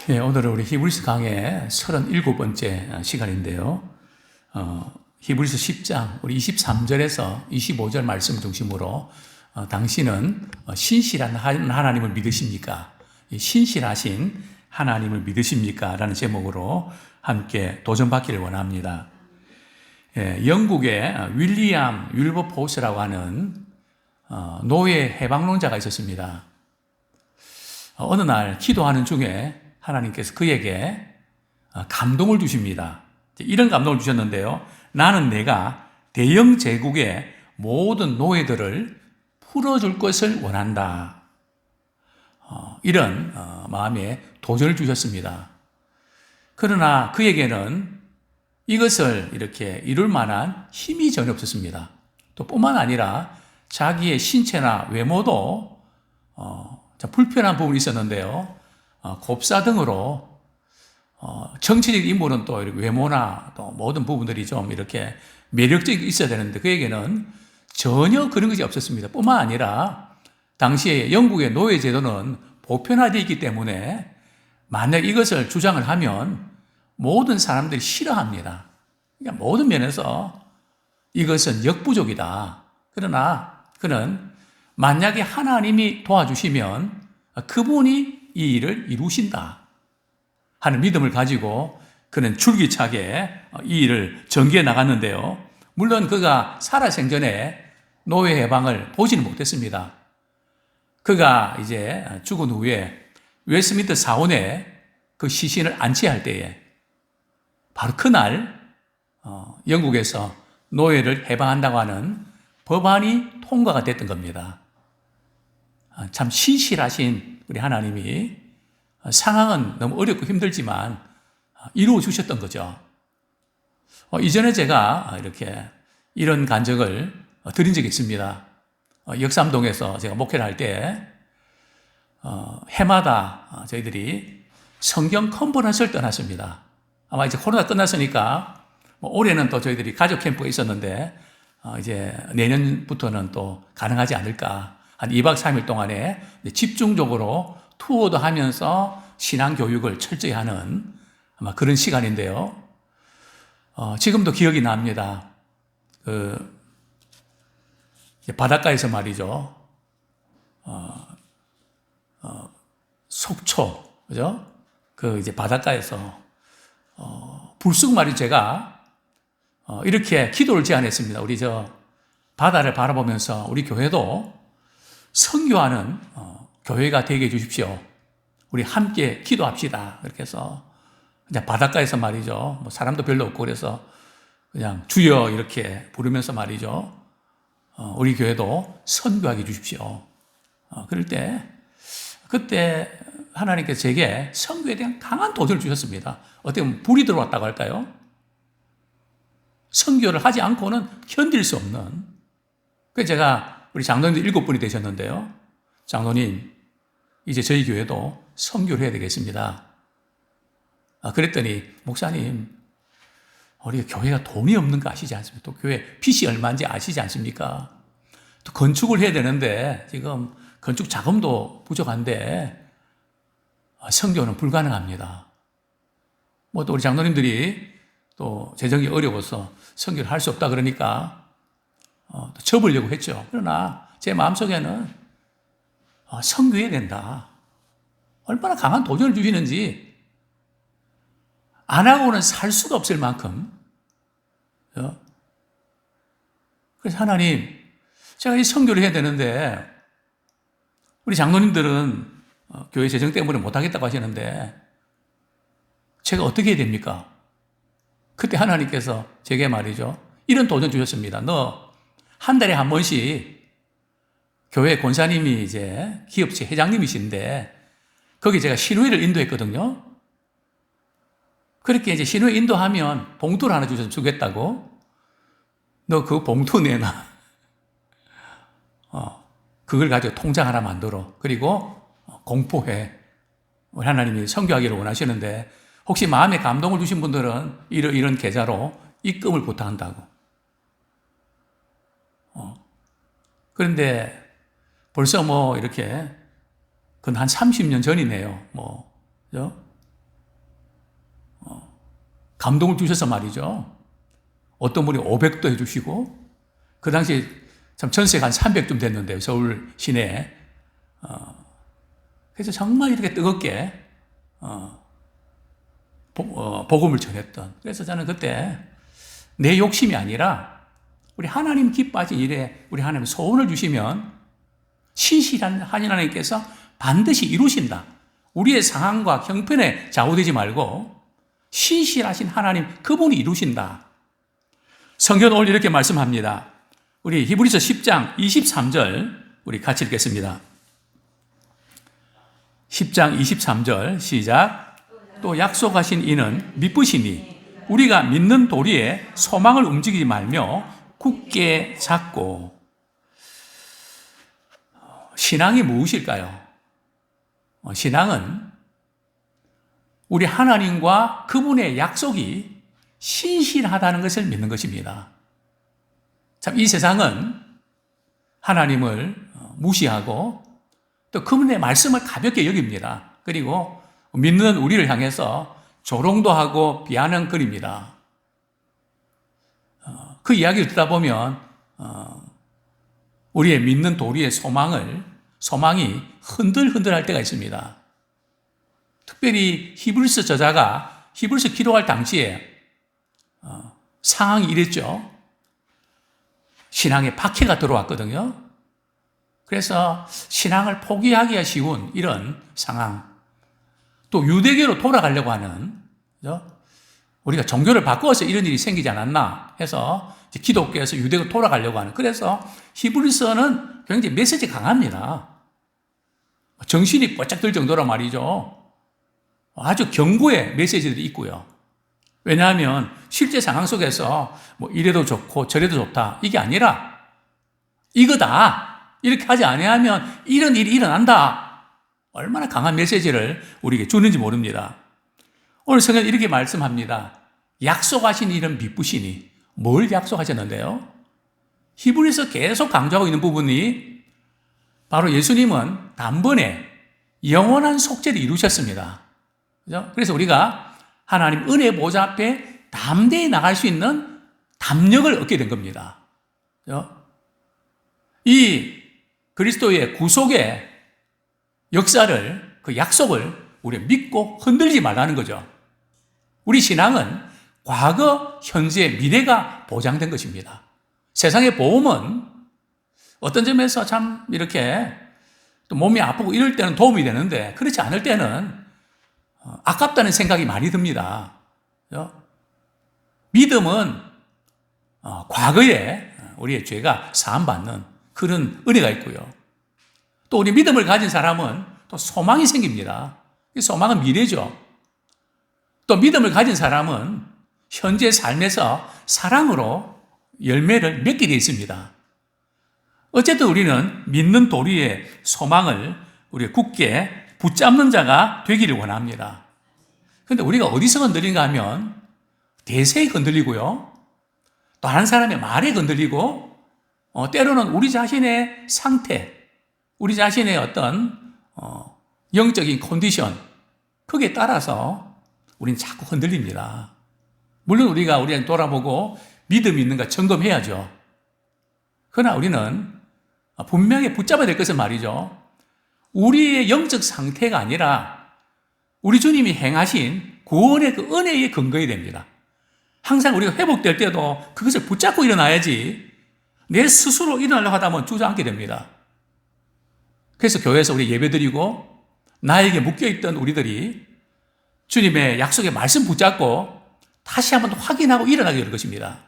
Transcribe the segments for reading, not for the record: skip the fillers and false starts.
예, 오늘은 우리 히브리서 강의 37번째 시간인데요. 히브리서 10장 우리 23절에서 25절 말씀 중심으로 당신은 신실한 하나님을 믿으십니까? 신실하신 하나님을 믿으십니까? 라는 제목으로 함께 도전받기를 원합니다. 예, 영국의 윌리엄 윌버포스라고 하는 노예 해방론자가 있었습니다. 어느 날 기도하는 중에 하나님께서 그에게 감동을 주십니다. 이런 감동을 주셨는데요. 나는 내가 대영 제국의 모든 노예들을 풀어줄 것을 원한다. 이런 마음에 도전을 주셨습니다. 그러나 그에게는 이것을 이렇게 이룰 만한 힘이 전혀 없었습니다. 또 뿐만 아니라 자기의 신체나 외모도 불편한 부분이 있었는데요. 곱사 등으로 정치적 인물은 또 이렇게 외모나 또 모든 부분들이 좀 이렇게 매력적이 있어야 되는데 그에게는 전혀 그런 것이 없었습니다. 뿐만 아니라 당시에 영국의 노예 제도는 보편화되어 있기 때문에 만약 이것을 주장을 하면 모든 사람들이 싫어합니다. 그러니까 모든 면에서 이것은 역부족이다. 그러나 그는 만약에 하나님이 도와주시면 그분이 이 일을 이루신다 하는 믿음을 가지고 그는 줄기차게 이 일을 전개해 나갔는데요. 물론 그가 살아생전에 노예 해방을 보지는 못했습니다. 그가 이제 죽은 후에 웨스트민스터 사원에 그 시신을 안치할 때에 바로 그날 영국에서 노예를 해방한다고 하는 법안이 통과가 됐던 겁니다. 참 신실하신 우리 하나님이 상황은 너무 어렵고 힘들지만 이루어 주셨던 거죠. 이전에 제가 이렇게 이런 간증을 드린 적이 있습니다. 역삼동에서 제가 목회를 할 때 해마다 저희들이 성경 컨퍼런스를 떠났습니다. 아마 이제 코로나 끝났으니까 올해는 또 저희들이 가족 캠프가 있었는데 이제 내년부터는 또 가능하지 않을까. 한 2박 3일 동안에 집중적으로 투어도 하면서 신앙 교육을 철저히 하는 아마 그런 시간인데요. 지금도 기억이 납니다. 바닷가에서 말이죠. 속초, 그죠? 이제 바닷가에서, 불쑥 말이 제가, 이렇게 기도를 제안했습니다. 우리 바다를 바라보면서 우리 교회도 선교하는 교회가 되게 해주십시오. 우리 함께 기도합시다. 그렇게 해서 그냥 바닷가에서 말이죠. 사람도 별로 없고 그래서 그냥 주여 이렇게 부르면서 말이죠. 우리 교회도 선교하게 해주십시오. 그럴 때 그때 하나님께서 제게 선교에 대한 강한 도전을 주셨습니다. 어떻게 보면 불이 들어왔다고 할까요? 선교를 하지 않고는 견딜 수 없는. 그래서 제가 우리 장로님들 7분이 되셨는데요. 장로님, 이제 저희 교회도 선교를 해야 되겠습니다. 그랬더니, 목사님, 우리 교회가 돈이 없는 거 아시지 않습니까? 또 교회 빚이 얼마인지 아시지 않습니까? 또 건축을 해야 되는데, 지금 건축 자금도 부족한데, 선교는 불가능합니다. 또 우리 장로님들이 또 재정이 어려워서 선교를 할 수 없다 그러니까, 접으려고 했죠. 그러나 제 마음속에는 선교해야 된다. 얼마나 강한 도전을 주시는지 안 하고는 살 수가 없을 만큼. 그래서 하나님, 제가 이 선교를 해야 되는데 우리 장로님들은 교회 재정 때문에 못하겠다고 하시는데 제가 어떻게 해야 됩니까? 그때 하나님께서 제게 말이죠. 이런 도전 주셨습니다. 너 한 달에 한 번씩 교회 권사님이 이제 기업체 회장님이신데 거기 제가 신우회를 인도했거든요. 그렇게 이제 신우회 인도하면 봉투를 하나 주겠다고. 너 그 봉투 내놔. 그걸 가지고 통장 하나 만들어. 그리고 공포해. 우리 하나님이 선교하기를 원하시는데 혹시 마음에 감동을 주신 분들은 이런 계좌로 입금을 부탁한다고. 그런데 벌써 이렇게 그건 한 30년 전이네요. 그죠? 감동을 주셔서 말이죠. 어떤 분이 500도 해주시고, 그 당시에 참 전세가 한 300쯤 됐는데, 서울 시내에. 그래서 정말 이렇게 뜨겁게, 복음을 전했던. 그래서 저는 그때 내 욕심이 아니라 우리 하나님 기뻐하신 일에 우리 하나님 소원을 주시면 신실한 하나님께서 반드시 이루신다. 우리의 상황과 형편에 좌우되지 말고 신실하신 하나님 그분이 이루신다. 성경은 오늘 이렇게 말씀합니다. 우리 히브리서 10장 23절 우리 같이 읽겠습니다. 10장 23절 시작. 또 약속하신 이는 미쁘시니 우리가 믿는 도리에 소망을 움직이지 말며 굳게 잡고. 신앙이 무엇일까요? 신앙은 우리 하나님과 그분의 약속이 신실하다는 것을 믿는 것입니다. 참, 이 세상은 하나님을 무시하고 또 그분의 말씀을 가볍게 여깁니다. 그리고 믿는 우리를 향해서 조롱도 하고 비아냥거립니다. 그 이야기를 듣다 보면 우리의 믿는 도리의 소망이 흔들흔들할 때가 있습니다. 특별히 히브리서 저자가 히브리서 기록할 당시에 상황이 이랬죠. 신앙에 박해가 들어왔거든요. 그래서 신앙을 포기하기가 쉬운 이런 상황. 또 유대교로 돌아가려고 하는, 그죠? 우리가 종교를 바꿔서 이런 일이 생기지 않았나 해서 기독교에서 유대교로 돌아가려고 하는. 그래서 히브리서는 굉장히 메시지 강합니다. 정신이 뻗짝 들 정도로 말이죠. 아주 경고의 메시지들이 있고요. 왜냐하면 실제 상황 속에서 뭐 이래도 좋고 저래도 좋다 이게 아니라 이거다. 이렇게 하지 아니하면 이런 일이 일어난다. 얼마나 강한 메시지를 우리에게 주는지 모릅니다. 오늘 성경은 이렇게 말씀합니다. 약속하신 일은 미쁘시니. 뭘 약속하셨는데요? 히브리서 계속 강조하고 있는 부분이 바로 예수님은 단번에 영원한 속죄를 이루셨습니다. 그죠? 그래서 우리가 하나님 은혜 보좌 앞에 담대히 나갈 수 있는 담력을 얻게 된 겁니다. 그죠? 이 그리스도의 구속의 역사를, 그 약속을 우리 믿고 흔들지 말라는 거죠. 우리 신앙은 과거, 현재, 미래가 보장된 것입니다. 세상의 보험은 어떤 점에서 참 이렇게 또 몸이 아프고 이럴 때는 도움이 되는데 그렇지 않을 때는 아깝다는 생각이 많이 듭니다. 믿음은 과거에 우리의 죄가 사함받는 그런 은혜가 있고요. 또 우리 믿음을 가진 사람은 또 소망이 생깁니다. 이 소망은 미래죠. 또 믿음을 가진 사람은 현재 삶에서 사랑으로 열매를 맺게 되어 있습니다. 어쨌든 우리는 믿는 도리의 소망을 우리 굳게 붙잡는 자가 되기를 원합니다. 그런데 우리가 어디서 흔들린가 하면 대세에 흔들리고요. 또 다른 사람의 말에 흔들리고 때로는 우리 자신의 상태, 우리 자신의 어떤 영적인 컨디션, 거기에 따라서 우리는 자꾸 흔들립니다. 물론 우리가 돌아보고 믿음이 있는가 점검해야죠. 그러나 우리는 분명히 붙잡아야 될 것은 말이죠. 우리의 영적 상태가 아니라 우리 주님이 행하신 구원의 그 은혜에 근거해야 됩니다. 항상 우리가 회복될 때도 그것을 붙잡고 일어나야지 내 스스로 일어나려고 하다 보면 주저앉게 됩니다. 그래서 교회에서 우리 예배드리고 나에게 묶여있던 우리들이 주님의 약속의 말씀 붙잡고 다시 한번 확인하고 일어나게 될 것입니다.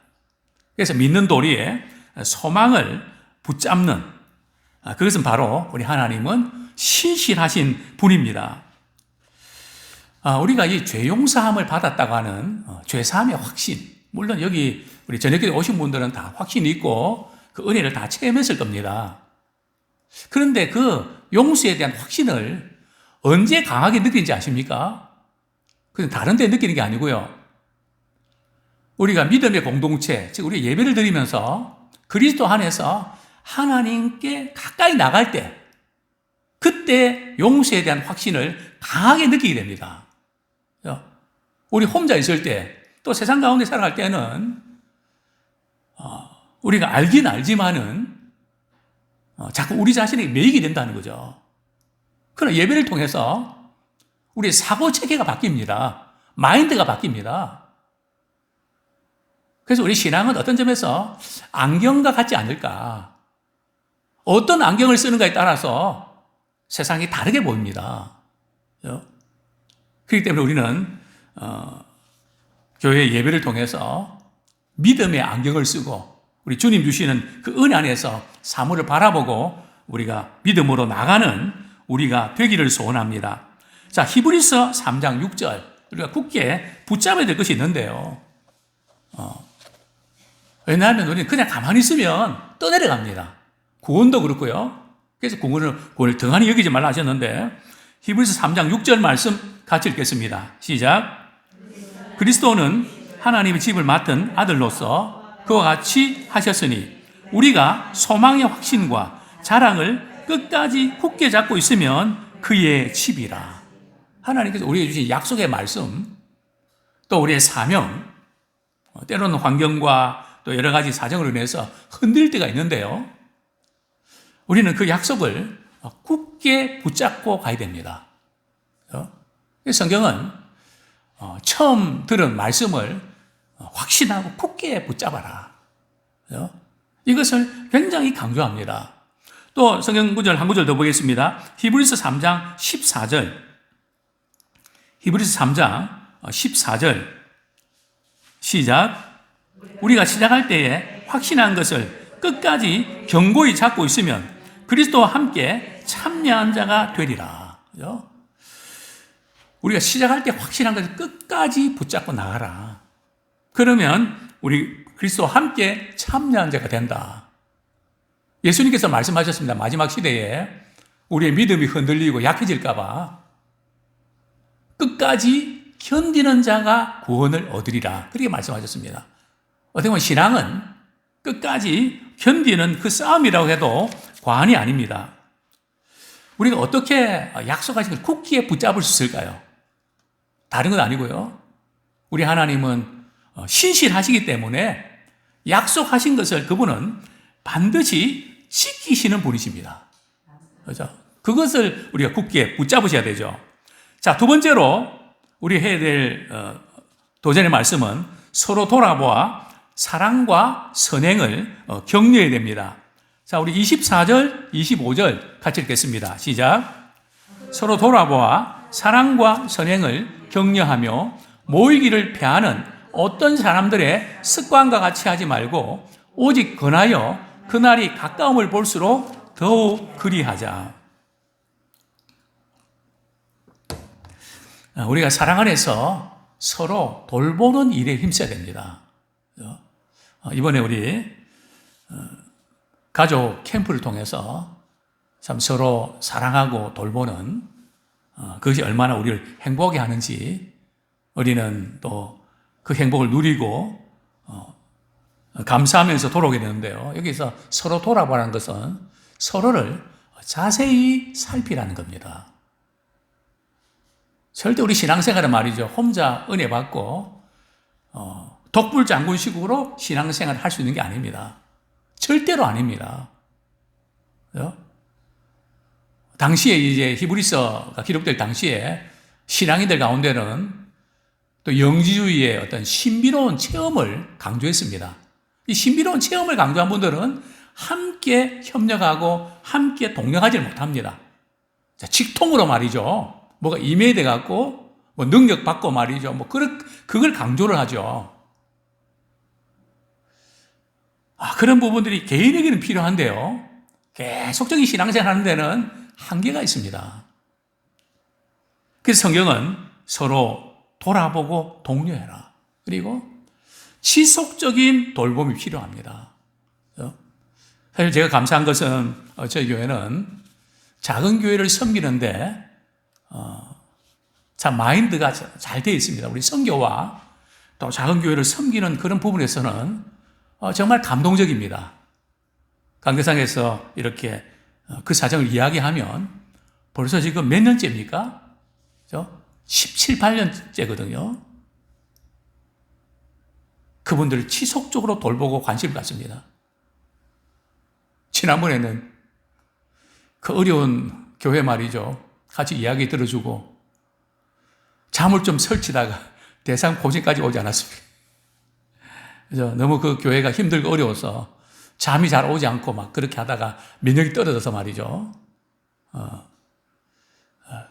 그래서 믿는 도리에 소망을 붙잡는, 그것은 바로 우리 하나님은 신실하신 분입니다. 우리가 이 죄 용서함을 받았다고 하는 죄사함의 확신, 물론 여기 우리 저녁에 오신 분들은 다 확신이 있고 그 은혜를 다 체험했을 겁니다. 그런데 그 용서에 대한 확신을 언제 강하게 느끼는지 아십니까? 그건 다른 데 느끼는 게 아니고요. 우리가 믿음의 공동체, 즉 우리 예배를 드리면서 그리스도 안에서 하나님께 가까이 나갈 때, 그때 용서에 대한 확신을 강하게 느끼게 됩니다. 우리 혼자 있을 때 또 세상 가운데 살아갈 때는 우리가 알긴 알지만은 자꾸 우리 자신에게 매이게 된다는 거죠. 그러나 예배를 통해서 우리의 사고 체계가 바뀝니다. 마인드가 바뀝니다. 그래서 우리 신앙은 어떤 점에서 안경과 같지 않을까? 어떤 안경을 쓰는가에 따라서 세상이 다르게 보입니다. 그렇기 때문에 우리는 교회 예배를 통해서 믿음의 안경을 쓰고 우리 주님 주시는 그 은혜 안에서 사물을 바라보고 우리가 믿음으로 나가는 우리가 되기를 소원합니다. 자, 히브리서 3장 6절 우리가 굳게 붙잡아야 될 것이 있는데요. 왜냐하면 우리는 그냥 가만히 있으면 떠내려갑니다. 구원도 그렇고요. 그래서 구원을 등한히 여기지 말라 하셨는데 히브리서 3장 6절 말씀 같이 읽겠습니다. 시작. 그리스도는 하나님의 집을 맡은 아들로서 그와 같이 하셨으니 우리가 소망의 확신과 자랑을 끝까지 굳게 잡고 있으면 그의 집이라. 하나님께서 우리에게 주신 약속의 말씀, 또 우리의 사명, 때로는 환경과 또 여러 가지 사정으로 인해서 흔들릴 때가 있는데요. 우리는 그 약속을 굳게 붙잡고 가야 됩니다. 성경은 처음 들은 말씀을 확신하고 굳게 붙잡아라. 이것을 굉장히 강조합니다. 또 성경 구절 한 구절 더 보겠습니다. 히브리서 3장 14절. 히브리서 3장 14절. 시작. 우리가 시작할 때에 확신한 것을 끝까지 견고히 잡고 있으면 그리스도와 함께 참여한 자가 되리라. 우리가 시작할 때 확신한 것을 끝까지 붙잡고 나가라. 그러면 우리 그리스도와 함께 참여한 자가 된다. 예수님께서 말씀하셨습니다. 마지막 시대에 우리의 믿음이 흔들리고 약해질까 봐 끝까지 견디는 자가 구원을 얻으리라. 그렇게 말씀하셨습니다. 어떻게 보면 신앙은 끝까지 견디는 그 싸움이라고 해도 과언이 아닙니다. 우리가 어떻게 약속하신 걸 굳게 붙잡을 수 있을까요? 다른 건 아니고요. 우리 하나님은 신실하시기 때문에 약속하신 것을 그분은 반드시 지키시는 분이십니다. 그렇죠? 그것을 우리가 굳게 붙잡으셔야 되죠. 자, 두 번째로 우리 해야 될 도전의 말씀은 서로 돌아보아 사랑과 선행을 격려해야 됩니다. 자, 우리 24절, 25절 같이 읽겠습니다. 시작. 서로 돌아보아 사랑과 선행을 격려하며 모이기를 피하는 어떤 사람들의 습관과 같이 하지 말고 오직 권하여 그날이 가까움을 볼수록 더욱 그리하자. 우리가 사랑 안에서 서로 돌보는 일에 힘써야 됩니다. 이번에 우리 가족 캠프를 통해서 참 서로 사랑하고 돌보는 그것이 얼마나 우리를 행복하게 하는지 우리는 또 그 행복을 누리고 감사하면서 돌아오게 되는데요. 여기서 서로 돌아보라는 것은 서로를 자세히 살피라는 겁니다. 절대 우리 신앙생활은 말이죠. 혼자 은혜 받고 독불장군식으로 신앙생활을 할 수 있는 게 아닙니다. 절대로 아닙니다. 당시에 이제 히브리서가 기록될 당시에 신앙인들 가운데는 또 영지주의의 어떤 신비로운 체험을 강조했습니다. 이 신비로운 체험을 강조한 분들은 함께 협력하고 함께 동력하지 못합니다. 자, 직통으로 말이죠. 뭐가 임해돼 갖고 뭐 능력 받고 말이죠. 뭐 그걸 강조를 하죠. 그런 부분들이 개인에게는 필요한데요. 계속적인 신앙생활 하는 데는 한계가 있습니다. 그래서 성경은 서로 돌아보고 독려해라. 그리고 지속적인 돌봄이 필요합니다. 사실 제가 감사한 것은 저희 교회는 작은 교회를 섬기는데 참 마인드가 잘 되어 있습니다. 우리 선교와 또 작은 교회를 섬기는 그런 부분에서는 정말 감동적입니다. 강대상에서 이렇게 그 사정을 이야기하면 벌써 지금 몇 년째입니까? 17, 18년째거든요. 그분들을 지속적으로 돌보고 관심을 갖습니다. 지난번에는 그 어려운 교회 말이죠. 같이 이야기 들어주고 잠을 좀 설치다가 대상 고지까지 오지 않았습니다. 그래서 너무 그 교회가 힘들고 어려워서 잠이 잘 오지 않고 막 그렇게 하다가 면역이 떨어져서 말이죠.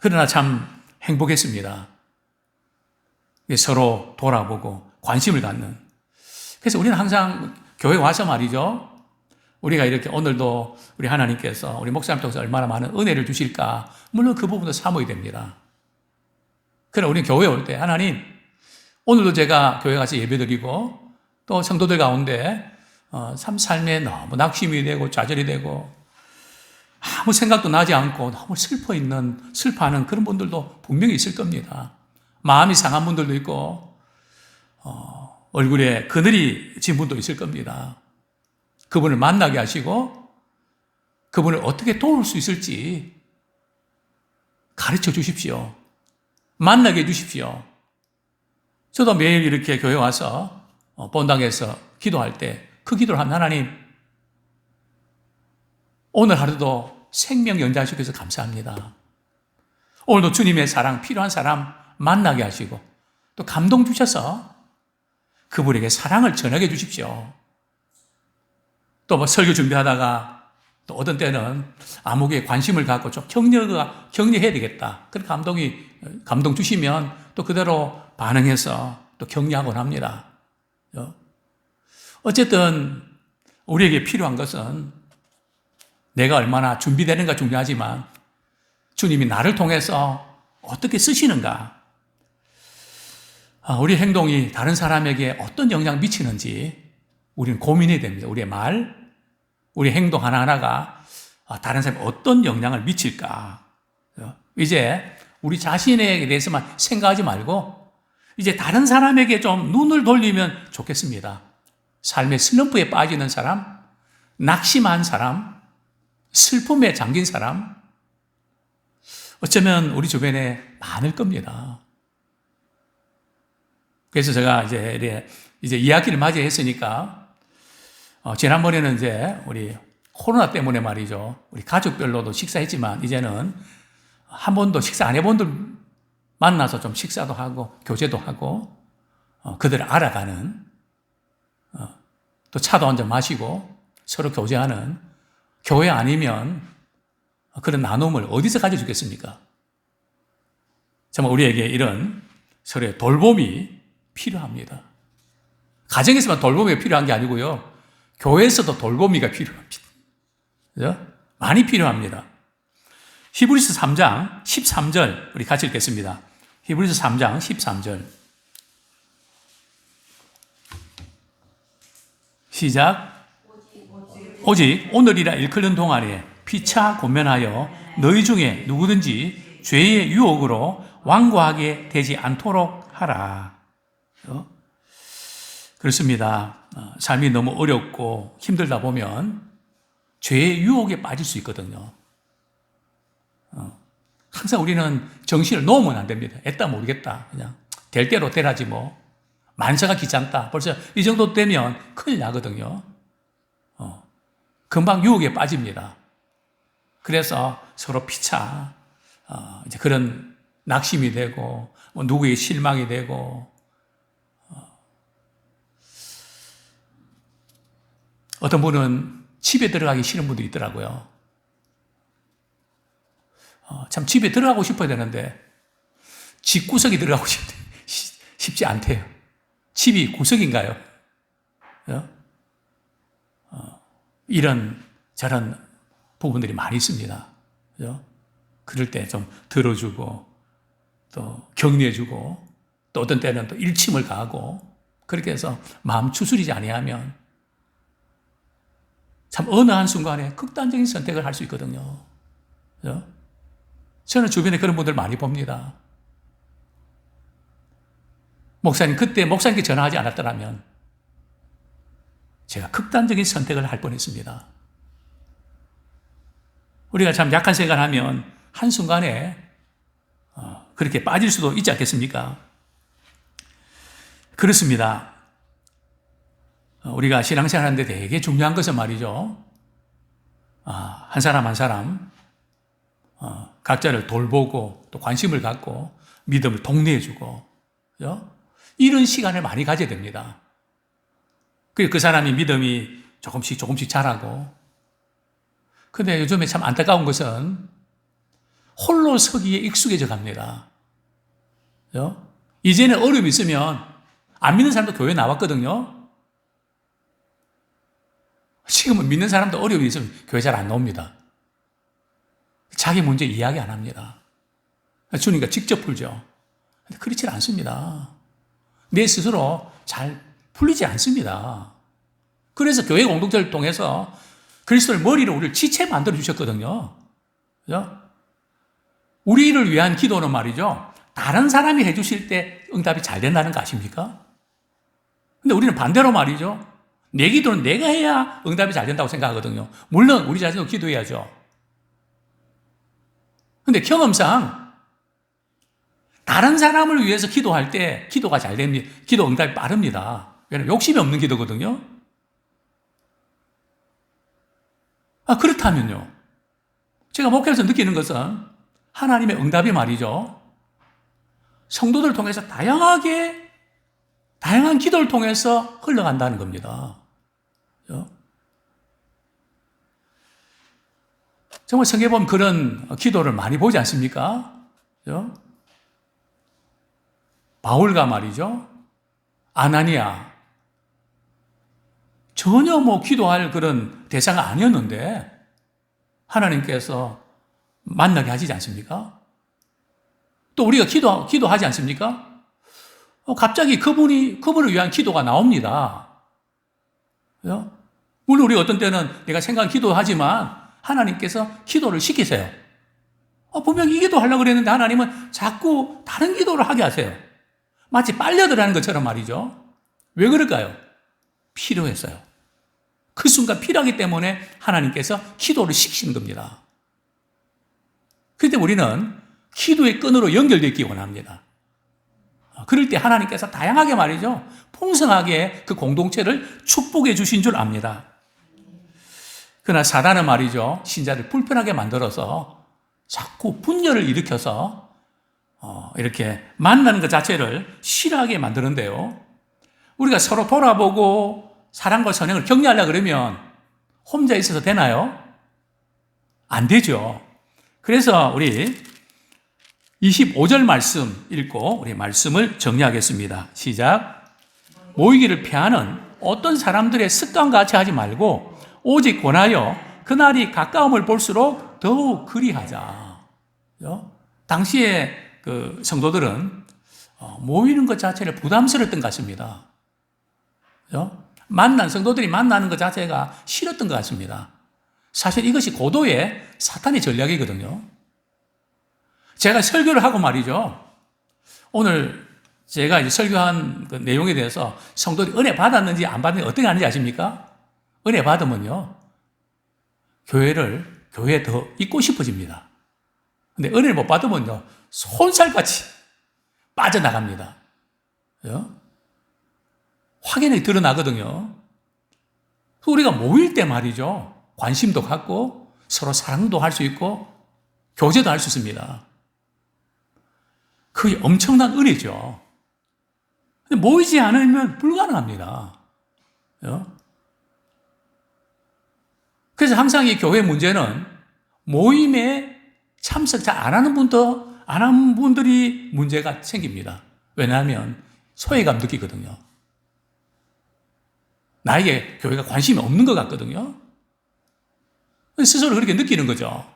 그러나 참 행복했습니다. 서로 돌아보고 관심을 갖는. 그래서 우리는 항상 교회 와서 말이죠. 우리가 이렇게 오늘도 우리 하나님께서 우리 목사님 통해서 얼마나 많은 은혜를 주실까. 물론 그 부분도 사모야 됩니다. 그러나 우리는 교회에 올 때 하나님 오늘도 제가 교회 가서 예배드리고 또 성도들 가운데 참 삶에 너무 낙심이 되고 좌절이 되고 아무 생각도 나지 않고 너무 슬퍼하는 그런 분들도 분명히 있을 겁니다. 마음이 상한 분들도 있고 얼굴에 그늘이 진 분도 있을 겁니다. 그분을 만나게 하시고 그분을 어떻게 도울 수 있을지 가르쳐 주십시오. 만나게 해주십시오. 저도 매일 이렇게 교회 와서 본당에서 기도할 때 그 기도를 하면 하나님 오늘 하루도 생명 연장시켜서 감사합니다. 오늘도 주님의 사랑 필요한 사람 만나게 하시고 또 감동 주셔서 그분에게 사랑을 전하게 해주십시오. 또 뭐 설교 준비하다가 또 어떤 때는 아무개에 관심을 갖고 좀 격려해야 되겠다. 그런 감동 주시면 또 그대로 반응해서 또 격려하곤 합니다. 어쨌든 우리에게 필요한 것은 내가 얼마나 준비되는가 중요하지만 주님이 나를 통해서 어떻게 쓰시는가. 우리 행동이 다른 사람에게 어떤 영향을 미치는지 우리는 고민해야 됩니다. 우리의 말, 우리 행동 하나하나가 다른 사람에 어떤 영향을 미칠까. 이제 우리 자신에 대해서만 생각하지 말고 이제 다른 사람에게 좀 눈을 돌리면 좋겠습니다. 삶의 슬럼프에 빠지는 사람, 낙심한 사람, 슬픔에 잠긴 사람, 어쩌면 우리 주변에 많을 겁니다. 그래서 제가 이제 이야기를 맞이했으니까, 지난번에는 이제 우리 코로나 때문에 말이죠. 우리 가족별로도 식사했지만, 이제는 한 번도 식사 안 해본 분들 만나서 좀 식사도 하고, 교제도 하고, 그들을 알아가는, 또 차도 한잔 마시고, 서로 교제하는, 교회 아니면 그런 나눔을 어디서 가져주겠습니까? 정말 우리에게 이런 서로의 돌봄이 필요합니다. 가정에서만 돌봄이 필요한 게 아니고요. 교회에서도 돌봄이가 필요합니다. 그죠? 많이 필요합니다. 히브리서 3장 13절 우리 같이 읽겠습니다. 히브리서 3장 13절 시작. 오직 오늘이라 일컬는 동안에 피차 권면하여 너희 중에 누구든지 죄의 유혹으로 완고하게 되지 않도록 하라. 그렇습니다. 삶이 너무 어렵고 힘들다 보면 죄의 유혹에 빠질 수 있거든요. 항상 우리는 정신을 놓으면 안 됩니다. 애따 모르겠다. 그냥 될 대로 되라지 뭐. 만사가 귀찮다. 벌써 이 정도 되면 큰일 나거든요. 금방 유혹에 빠집니다. 그래서 서로 피차 이제 그런 낙심이 되고 뭐 누구의 실망이 되고 어떤 분은 집에 들어가기 싫은 분들이 있더라고요. 참 집에 들어가고 싶어야 되는데 집구석에 들어가고 쉽지 않대요. 집이 구석인가요? 이런 저런 부분들이 많이 있습니다. 그죠? 그럴 때 좀 들어주고 또 격려해주고 또 어떤 때는 또 일침을 가하고 그렇게 해서 마음 추스리지 아니하면 참 어느 한순간에 극단적인 선택을 할 수 있거든요. 그죠? 저는 주변에 그런 분들 많이 봅니다. 목사님, 그때 목사님께 전화하지 않았더라면 제가 극단적인 선택을 할 뻔했습니다. 우리가 참 약한 생각을 하면 한순간에 그렇게 빠질 수도 있지 않겠습니까? 그렇습니다. 우리가 신앙생활 하는데 되게 중요한 것은 말이죠. 한 사람 한 사람 각자를 돌보고 또 관심을 갖고 믿음을 독려해주고 이런 시간을 많이 가져야 됩니다. 그 사람이 믿음이 조금씩 자라고. 근데 요즘에 참 안타까운 것은 홀로 서기에 익숙해져 갑니다. 이제는 어려움이 있으면 안 믿는 사람도 교회 나왔거든요. 지금은 믿는 사람도 어려움이 있으면 교회 잘 안 나옵니다. 자기 문제 이야기 안 합니다. 주님과 직접 풀죠. 근데 그렇지 않습니다. 내 스스로 잘 풀리지 않습니다. 그래서 교회 공동체를 통해서 그리스도의 머리로 우리를 지체 만들어 주셨거든요. 우리를 위한 기도는 말이죠. 다른 사람이 해주실 때 응답이 잘 된다는 거 아십니까? 근데 우리는 반대로 말이죠. 내 기도는 내가 해야 응답이 잘 된다고 생각하거든요. 물론 우리 자신도 기도해야죠. 근데 경험상 다른 사람을 위해서 기도할 때 기도가 잘 됩니다. 기도 응답이 빠릅니다. 왜냐하면 욕심이 없는 기도거든요. 그렇다면요. 제가 목회에서 느끼는 것은 하나님의 응답이 말이죠. 성도들을 통해서 다양한 기도를 통해서 흘러간다는 겁니다. 정말 성경에 보면 그런 기도를 많이 보지 않습니까? 바울과 말이죠. 아나니아. 전혀 기도할 그런 대상이 아니었는데 하나님께서 만나게 하시지 않습니까? 또 우리가 기도하지 않습니까? 갑자기 그분을 위한 기도가 나옵니다. 물론 우리가 어떤 때는 내가 생각한 기도하지만 하나님께서 기도를 시키세요. 분명히 이 기도 하려고 그랬는데 하나님은 자꾸 다른 기도를 하게 하세요. 마치 빨려들어가는 것처럼 말이죠. 왜 그럴까요? 필요했어요. 그 순간 필요하기 때문에 하나님께서 기도를 시키시는 겁니다. 그럴 때 우리는 기도의 끈으로 연결되기 원합니다. 그럴 때 하나님께서 다양하게 말이죠. 풍성하게 그 공동체를 축복해 주신 줄 압니다. 그러나 사단은 말이죠. 신자를 불편하게 만들어서 자꾸 분열을 일으켜서 이렇게 만나는 것 자체를 싫어하게 만드는데요. 우리가 서로 돌아보고 사랑과 선행을 격려하려고 그러면 혼자 있어서 되나요? 안 되죠. 그래서 우리 25절 말씀 읽고 우리 말씀을 정리하겠습니다. 시작. 모이기를 피하는 어떤 사람들의 습관 같이 하지 말고 오직 권하여 그날이 가까움을 볼수록 더욱 그리하자. 당시에 그 성도들은 모이는 것 자체를 부담스러웠던 것 같습니다. 성도들이 만나는 것 자체가 싫었던 것 같습니다. 사실 이것이 고도의 사탄의 전략이거든요. 제가 설교를 하고 말이죠. 오늘 제가 이제 설교한 그 내용에 대해서 성도들이 은혜 받았는지 안 받았는지 어떻게 하는지 아십니까? 은혜 받으면요. 교회에 더 있고 싶어집니다. 근데 은혜를 못 받으면요. 손살같이 빠져나갑니다. 확연히 드러나거든요. 우리가 모일 때 말이죠. 관심도 갖고 서로 사랑도 할 수 있고 교제도 할 수 있습니다. 그게 엄청난 은혜죠. 근데 모이지 않으면 불가능합니다. 그래서 항상 이 교회 문제는 모임에 참석 잘 안 하는 분들이 문제가 생깁니다. 왜냐하면 소외감 느끼거든요. 나에게 교회가 관심이 없는 것 같거든요. 스스로 그렇게 느끼는 거죠.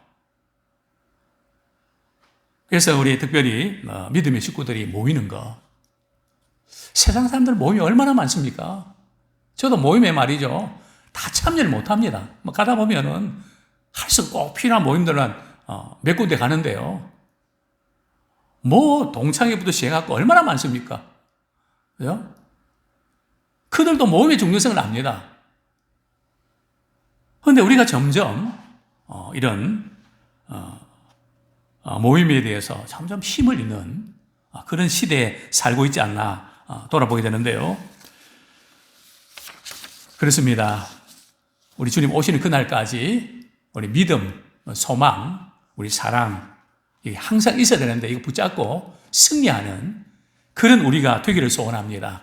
그래서 우리 특별히 믿음의 식구들이 모이는 거. 세상 사람들 모임이 얼마나 많습니까? 저도 모임에 말이죠. 다 참여를 못 합니다. 가다 보면은 할 수 꼭 필요한 모임들은 몇 군데 가는데요. 동창회부터 시작해갖고 얼마나 많습니까? 그죠? 그들도 모임의 중요성을 압니다. 그런데 우리가 점점 이런 모임에 대해서 점점 힘을 잃는 그런 시대에 살고 있지 않나 돌아보게 되는데요. 그렇습니다. 우리 주님 오시는 그날까지 우리 믿음, 소망, 우리 사랑, 이게 항상 있어야 되는데 이거 붙잡고 승리하는 그런 우리가 되기를 소원합니다.